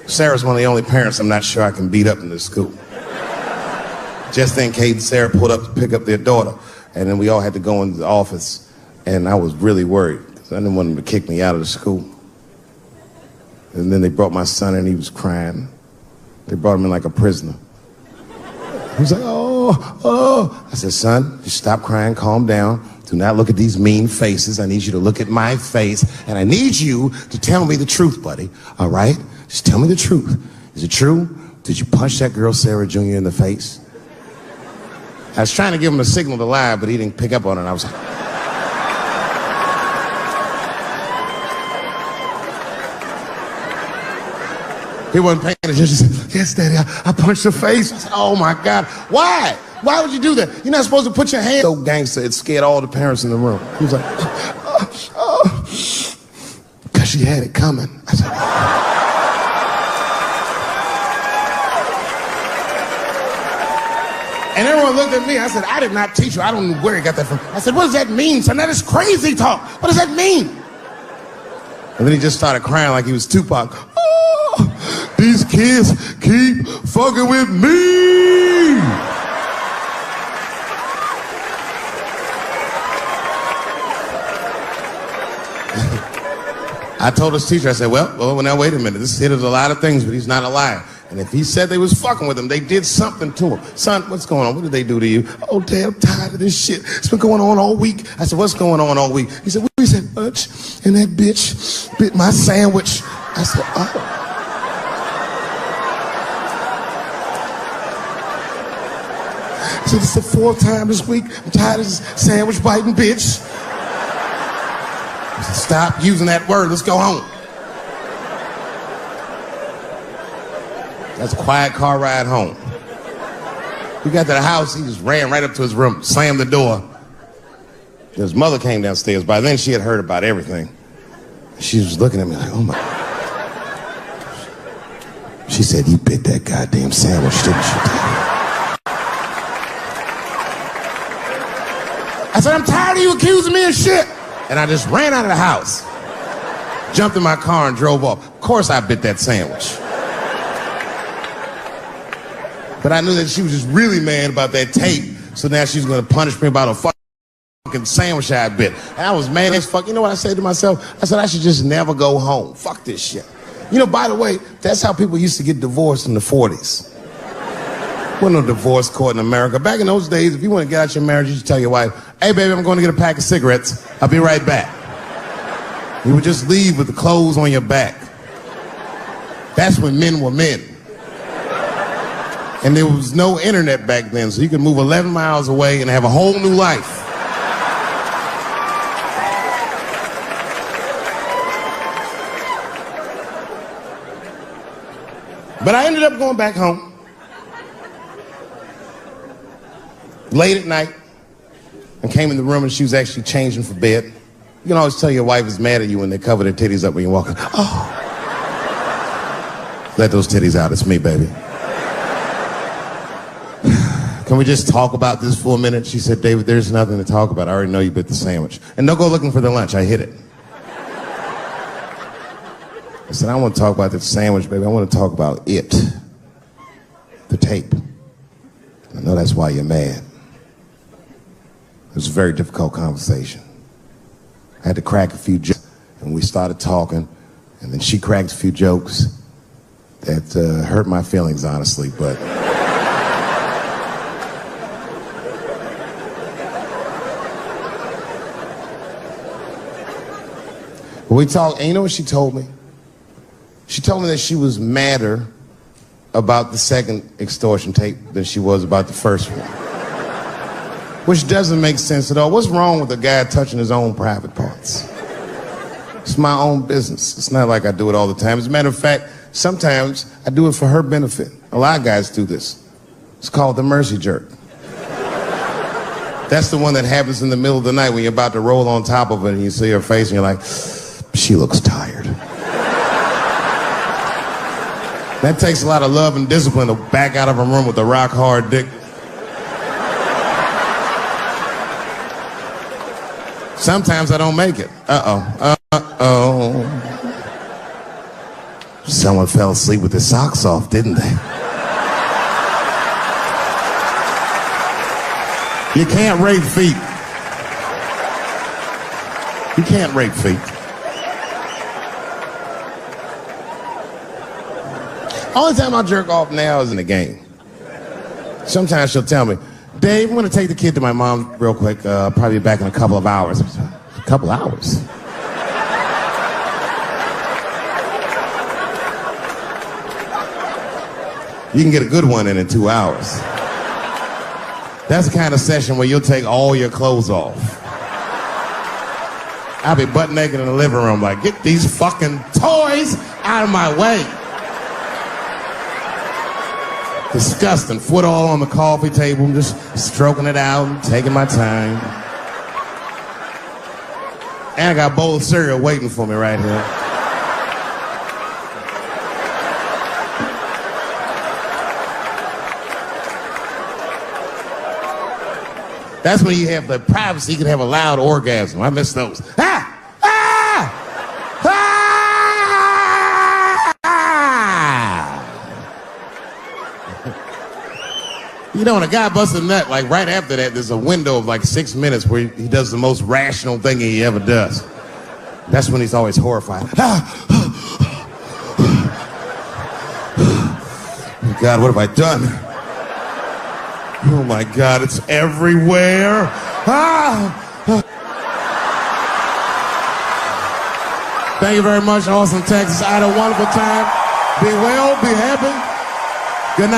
Sarah's one of the only parents I'm not sure I can beat up in this school. Just then, Kate and Sarah pulled up to pick up their daughter, and then we all had to go into the office, and I was really worried because I didn't want them to kick me out of the school. And then they brought my son in, he was crying. They brought him in like a prisoner. He was like, oh. oh. I said, son, just stop crying, calm down. Do not look at these mean faces. I need you to look at my face, and I need you to tell me the truth, buddy, all right? Just tell me the truth. Is it true? Did you punch that girl, Sarah Jr., in the face? I was trying to give him a signal to lie, but he didn't pick up on it. I was like... He wasn't paying attention. He said, yes, Daddy, I punched her face. I said, oh, my God. Why? Why would you do that? You're not supposed to put your hand... So gangster, it scared all the parents in the room. He was like, because she had it coming. I said, and everyone looked at me. I said, I did not teach you. I don't know where he got that from. I said, what does that mean, son? That is crazy talk. What does that mean? And then he just started crying like he was Tupac. Oh, these kids keep fucking with me. I told his teacher, I said, well, now wait a minute. This kid is a lot of things, but he's not a liar. And if he said they was fucking with him, they did something to him. Son, what's going on? What did they do to you? Oh, Dad, I'm tired of this shit. It's been going on all week. I said, what's going on all week? He said, we said much, and that bitch bit my sandwich. I said, oh. He said, it's the fourth time this week. I'm tired of this sandwich biting bitch. I said, stop using that word. Let's go home. That's a quiet car ride home. We got to the house, he just ran right up to his room, slammed the door. His mother came downstairs. By then, she had heard about everything. She was looking at me like, oh my. She said, you bit that goddamn sandwich, didn't you, Daddy? I said, I'm tired of you accusing me of shit. And I just ran out of the house, jumped in my car and drove off. Of course I bit that sandwich. But I knew that she was just really mad about that tape, so now she's gonna punish me about a fucking sandwich I bit. And I was mad as fuck. You know what I said to myself? I said, I should just never go home. Fuck this shit. You know, by the way, that's how people used to get divorced in the 40s. Wasn't no divorce court in America. Back in those days, if you want to get out your marriage, you just tell your wife, hey, baby, I'm going to get a pack of cigarettes. I'll be right back. You would just leave with the clothes on your back. That's when men were men. And there was no internet back then, so you could move 11 miles away and have a whole new life. But I ended up going back home. Late at night, and came in the room and she was actually changing for bed. You can always tell your wife is mad at you when they cover their titties up when you're walking. Oh. Let those titties out, it's me, baby. Can we just talk about this for a minute? She said, David, there's nothing to talk about. I already know you bit the sandwich. And don't go looking for the lunch, I hid it. I said, I don't want to talk about the sandwich, baby. I want to talk about it. The tape. I know that's why you're mad. It was a very difficult conversation. I had to crack a few jokes, and we started talking, and then she cracked a few jokes that hurt my feelings, honestly, but... we talked, and you know what she told me? She told me that she was madder about the second extortion tape than she was about the first one. Which doesn't make sense at all. What's wrong with a guy touching his own private parts? It's my own business. It's not like I do it all the time. As a matter of fact, sometimes I do it for her benefit. A lot of guys do this. It's called the mercy jerk. That's the one that happens in the middle of the night when you're about to roll on top of it and you see her face and you're like, she looks tired. That takes a lot of love and discipline to back out of a room with a rock hard dick. Sometimes I don't make it. Uh-oh. Someone fell asleep with their socks off, didn't they? You can't rape feet. You can't rape feet. Only time I jerk off now is in the game. Sometimes she'll tell me, Dave, I'm going to take the kid to my mom real quick. Probably be back in a couple of hours. A couple hours? You can get a good one in 2 hours. That's the kind of session where you'll take all your clothes off. I'll be butt naked in the living room like, get these fucking toys out of my way. Disgusting. Foot all on the coffee table. I'm just stroking it out and taking my time. And I got a bowl of cereal waiting for me right here. That's when you have the privacy, you can have a loud orgasm. I miss those. Ah! Ah! Ah! You know, when a guy busts a nut, like right after that, there's a window of like 6 minutes where he does the most rational thing he ever does. That's when he's always horrified. Oh, God, what have I done? Oh my God, it's everywhere. Ah! Thank you very much, Austin, Texas. I had a wonderful time. Be well, be happy. Good night.